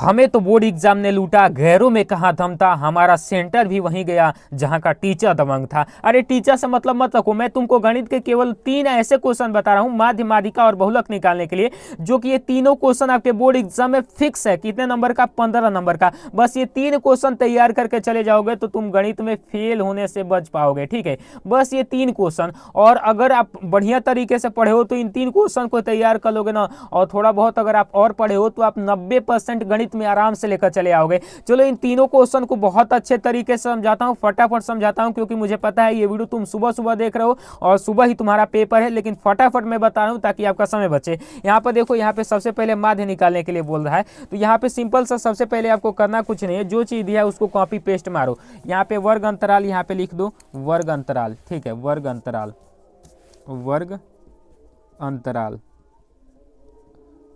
हमें तो board exam ने लूटा, गैरों में कहाँ दम था, हमारा सेंटर भी वहीं गया जहाँ का टीचर दबंग था। अरे टीचर से मतलब मत रखो, मैं तुमको गणित के केवल 3 ऐसे क्वेश्चन बता रहा हूँ माध्य, माध्यिका और बहुलक निकालने के लिए, जो कि ये तीनों क्वेश्चन आपके बोर्ड एग्जाम में फिक्स है। कितने नंबर का? 15 नंबर का। बस ये 3 क्वेश्चन तैयार करके चले जाओगे तो तुम गणित में फेल होने से बच पाओगे। ठीक है, बस ये 3 क्वेश्चन, और अगर आप बढ़िया तरीके से पढ़े हो तो इन 3 क्वेश्चन को तैयार कर लोगे ना, और थोड़ा बहुत अगर आप और पढ़े हो तो आप 90% गणित में आराम से लेकर चले आओगे। चलो इन तीनों क्वेश्चन को बहुत अच्छे तरीके से समझाता हूँ, फटाफट समझाता हूँ, क्योंकि मुझे पता है ये वीडियो तुम सुबह सुबह देख रहे हो और सुबह ही तुम्हारा पेपर है, लेकिन फटाफट मैं बता रहा हूँ ताकि आपका समय बचे। यहाँ पर देखो, यहाँ पे सबसे पहले माध्य निकालने के लिए बोल रहा है, तो यहाँ पे सिंपल सा सबसे पहले आपको करना कुछ नहीं है, जो चीज़ दिया है उसको कॉपी पेस्ट मारो। यहाँ पे वर्ग अंतराल यहाँ पे लिख दो, वर्ग अंतराल। ठीक है, वर्ग अंतराल, वर्ग अंतराल।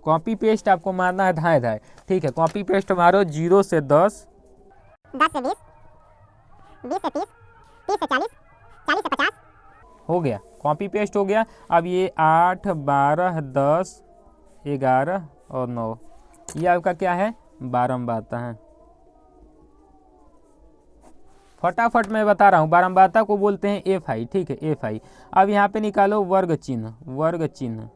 कॉपी पेस्ट आपको मारना है धाए धाए। ठीक है, कॉपी पेस्ट मारो। 0 से 10, 10 से 20, 20 से 30, 30 से 40, 40 से 50। हो गया, कॉपी पेस्ट हो गया। अब ये 8, 12, 10, 11 और 9, ये आपका क्या है? बारंबारता है। फटाफट मैं बता रहा हूँ, बारंबारता को बोलते हैं एफ आई। ठीक है, एफ आई। अब यहाँ पे निकालो वर्ग चिन्ह, वर्ग चिन्ह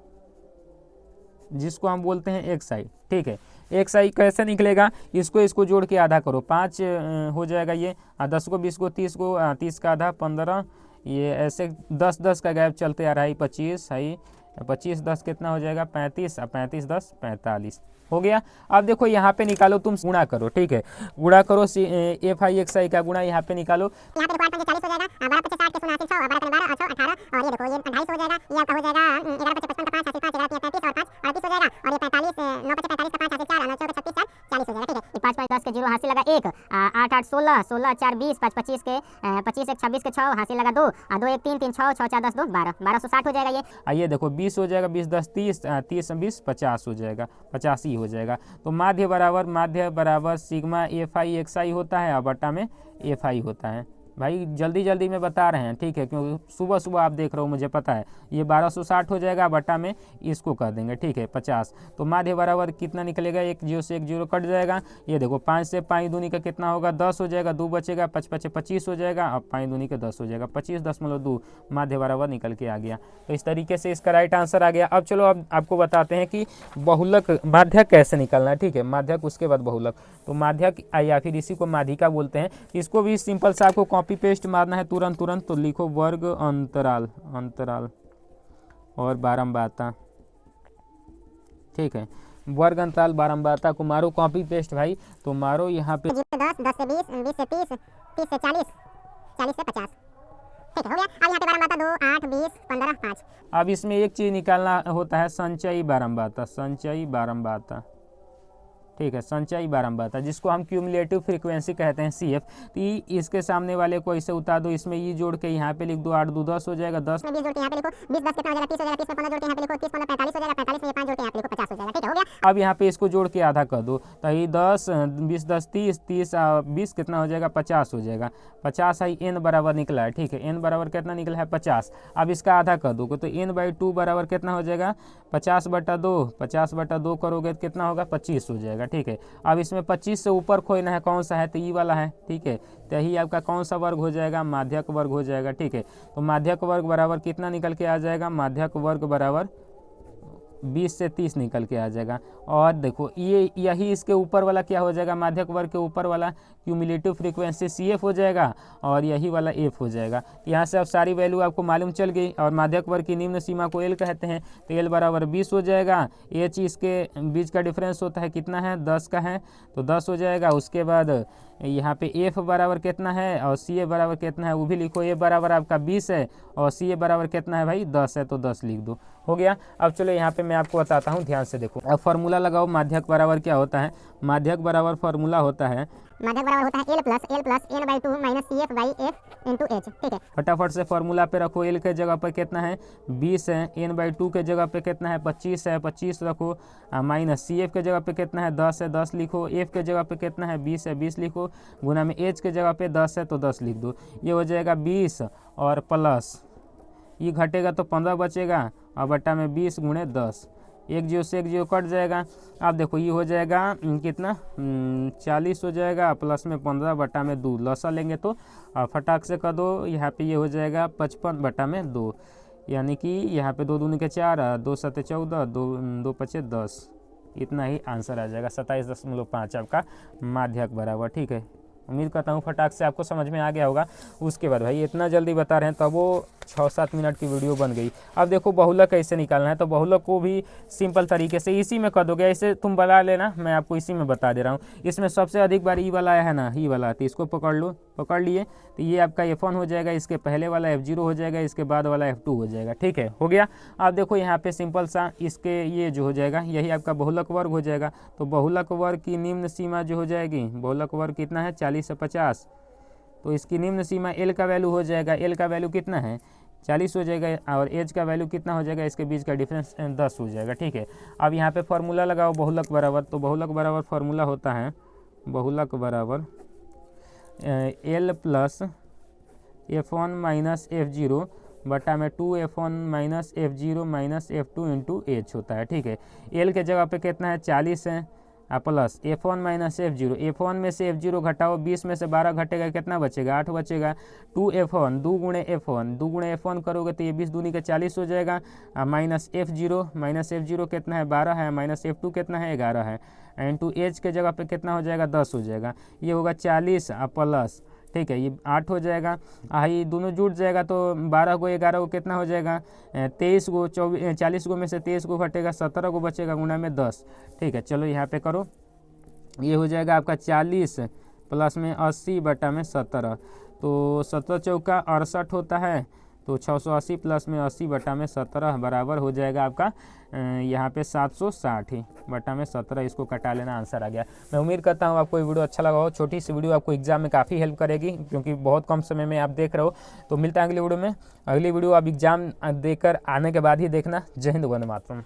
जिसको हम बोलते हैं एक्स आई। ठीक है, एक्स आई कैसे निकलेगा? इसको जोड़ के आधा करो, 5 हो जाएगा ये, 10 को 20 को 30 को 30 का आधा 15, ये ऐसे 10 का गैप चलते आ रहा है। 25 है, 25 10 कितना हो जाएगा? 35, 35 10 45 हो गया। अब देखो यहाँ पे निकालो, तुम गुणा करो। ठीक है, गुणा करो, एफ आई एक्स आई का गुणा यहाँ पे निकालो। यहाँ पे 8 5 40 हो जाएगा, 12 5 60 के 80 100, 12 12 और 6 18, और ये देखो ये 28 हो जाएगा, ये आपका हो जाएगा 11 5 55 का 5 5 11 35 और 5 38 हो जाएगा, और ये 45 9 5 45 का 5 4 9 4 36 4 40 हो जाएगा। ठीक है, 5 5 10 के 0 हासिल लगा 1, 8 8 16 16 4 20 5 25 के 25 1 26 के 6 हासिल लगा 2 2 1 3 3 6 6 4 10 2 12 1260 हो जाएगा। ये देखो 20 हो जाएगा, 20 10 30 30 20 50 हो जाएगा, 85 हो जाएगा। तो माध्य बराबर सिग्मा एफ आई एक्स आई होता है, और बट्टा में एफ आई होता है। भाई जल्दी जल्दी में बता रहे हैं, ठीक है, क्योंकि सुबह सुबह आप देख रहे हो, मुझे पता है। ये 1260 हो जाएगा, बट्टा में इसको कर देंगे। ठीक है, 50। तो माध्य बराबर कितना निकलेगा? 1 0 से 1 0 कट जाएगा। ये देखो 5 से 5 दूनी का कितना होगा? 10 हो जाएगा, 2 बचेगा, 5 5 25 हो जाएगा, अब 5 दूनी का 10 हो जाएगा, 25.2 माध्य बराबर निकल के आ गया। तो इस तरीके से इसका राइट आंसर आ गया। अब चलो अब आपको बताते हैं कि बहुलक माध्यक कैसे निकलना है। ठीक है, माध्यक उसके बाद बहुलक। तो माध्यक या फिर इसी को माध्यिका बोलते हैं। इसको भी सिंपल सा आपको कॉपी पेस्ट मारना है तुरंत। तो लिखो वर्ग अंतराल, अंतराल और बारंबारता। ठीक है, वर्ग अंतराल बारंबारता को मारो कॉपी पेस्ट भाई। तो मारो यहाँ पे 10 10 से 20 20 से 30 30 से 40 40 से 50। ठीक है, हो गया। अब यहाँ पे बारंबारता 2 8 20 15 5। अब इसमें एक चीज़ निकालना होता है, संचयी बारंबारता, संचयी बारंबारता। ठीक है, संचयी बारंबारता, जिसको हम क्यूमुलेटिव फ्रीक्वेंसी कहते हैं, CF। तो इसके सामने वाले को ऐसे उतार दो, इसमें ये जोड़ के यहाँ पे लिख दो, 8 2 10 हो जाएगा, 10 में 20 जोड़ के यहाँ पे लिखो, 20 10 कितना हो जाएगा? 30 हो जाएगा, 30 में 15 जोड़ के यहाँ पे लिखो, 30 15 45 हो जाएगा, 45 में 5 जोड़ के यहाँ पे लिखो, 50 हो जाएगा। ठीक है, हो गया। अब यहाँ पे इसको जोड़ के आधा कर दो, तो ये 10 20 10 30 30 20 कितना हो जाएगा? 50 हो जाएगा। 50 है, n बराबर निकला है। ठीक है, n बराबर कितना निकला है? 50। अब इसका आधा कर दो तो n/2 बराबर कितना हो जाएगा? 50/2, 50/2 करोगे तो कितना होगा? 25 हो जाएगा। ठीक है, अब इसमें 25 से ऊपर खोना है, कौन सा है? तो ये वाला है। ठीक है, तो यही आपका कौन सा वर्ग हो जाएगा? माध्यक वर्ग हो जाएगा। ठीक है, तो माध्यक वर्ग बराबर कितना निकल के आ जाएगा? माध्यक वर्ग बराबर 20 से 30 निकल के आ जाएगा। और देखो ये यही इसके ऊपर वाला क्या हो जाएगा? माध्यक वर्ग के ऊपर वाला क्यूमुलेटिव फ्रीक्वेंसी CF हो जाएगा, और यही वाला F हो जाएगा। यहाँ से अब सारी वैल्यू आपको मालूम चल गई। और माध्यक वर्ग की निम्न सीमा को L कहते हैं, तो L बराबर 20 हो जाएगा। H इसके बीच का डिफरेंस होता है, कितना है? 10 का है, तो 10 हो जाएगा। उसके बाद यहाँ पे F बराबर कितना है और CA बराबर कितना है वो भी लिखो। A बराबर आपका 20 है और CA बराबर कितना है भाई? 10 है, तो 10 लिख दो। हो गया। अब चलो यहाँ पे मैं आपको बताता हूँ, ध्यान से देखो। अब फॉर्मूला लगाओ, माध्यक बराबर क्या होता है? माध्यक बराबर फॉर्मूला होता है, माध्यक बराबर होता है L plus n/2 minus CF/F into H। ठीक है, फटाफट से फॉर्मूला पे रखो। L के जगह पर कितना है? 20 है, n/2 के जगह पे कितना है? 25 है, 25 रखो, माइनस CF के जगह पे कितना है? 10 है, 10 लिखो। F के जगह पे कितना है? 20 है, 20 लिखो। गुना में H के जगह पे 10 है, तो 10 लिख दो। ये हो जाएगा 20 और प्लस ये घटेगा तो 15 बचेगा, और बट्टा में 20 गुणे 10, एक जीरो से एक जीरो कट जाएगा। अब देखो ये हो जाएगा कितना 40 हो जाएगा, प्लस में 15/2 लसा लेंगे तो फटाक से कर दो। यहाँ पे ये हो जाएगा 55/2, यानी कि यहाँ पे 2 दूनी के 4, 2 सत्ते 14, 2 पचे 10, इतना ही आंसर आ जाएगा। 27.5 आपका माध्यक बराबर। ठीक है, उम्मीद करता हूँ फटाक से आपको समझ में आ गया होगा। उसके बाद भाई इतना जल्दी बता रहे हैं तब वो 6-7 मिनट की वीडियो बन गई। अब देखो बहुलक कैसे निकालना है, तो बहुलक को भी सिंपल तरीके से इसी में कर दोगे, ऐसे तुम बता लेना, मैं आपको इसी में बता दे रहा हूँ। इसमें सबसे अधिक बार ई वाला है ना, ई वाला, तो इसको पकड़ लो, पकड़ लिए तो ये आपका F1 हो जाएगा, इसके पहले वाला F0 हो जाएगा, इसके बाद वाला F2 हो जाएगा। ठीक है, हो गया। आप देखो यहाँ पे सिंपल सा इसके ये जो हो जाएगा यही आपका बहुलक वर्ग हो जाएगा। तो बहुलक वर्ग की निम्न सीमा जो हो जाएगी, बहुलक वर्ग कितना है 40 से 50, तो इसकी निम्न सीमा L का वैल्यू हो जाएगा, L का वैल्यू कितना है 40 हो जाएगा, और एज का वैल्यू कितना हो जाएगा, इसके बीच का डिफरेंस 10 हो जाएगा। ठीक है, अब यहाँ पे फार्मूला लगाओ बहुलक बराबर, तो बहुलक बराबर फार्मूला होता है बहुलक बराबर L plus F1 minus F0 बटा में 2F1 minus F0 minus F2 into H होता है। ठीक है, L के जगह पे कितना है 40 है, plus F1 minus F0, F1 में से F0 घटाओ, 20 में से 12 घटेगा, कितना बचेगा 8 बचेगा। 2F1 2 गुणे F1 करोगे तो ये 20 दूनी के 40 हो जाएगा, माइनस F0 कितना है 12 है, माइनस F2 कितना है 11 है, इंटू H के जगह पे कितना हो जाएगा 10 हो जाएगा, ये होगा 40 प्लस, ठीक है, ये 8 हो जाएगा, ये दोनों जुट जाएगा तो 12 को 11 को कितना हो जाएगा 23 को 40 को में से 23 को घटेगा 17 को बचेगा, गुणा में 10। ठीक है, चलो यहाँ पे करो, ये हो जाएगा आपका 40 प्लस में 80 बटा में 17, तो 17 चौका 68 होता है, तो 680 प्लस में 80 बटा में 17 बराबर हो जाएगा आपका यहाँ पे 760 बटा में 17, इसको कटा लेना, आंसर आ गया। मैं उम्मीद करता हूँ आपको ये वीडियो अच्छा लगा हो। छोटी सी वीडियो आपको एग्जाम में काफ़ी हेल्प करेगी, क्योंकि बहुत कम समय में आप देख रहे हो। तो मिलता है अगली वीडियो में। अगली वीडियो आप एग्जाम देकर आने के बाद ही देखना। जय हिंद, वंदे मातरम।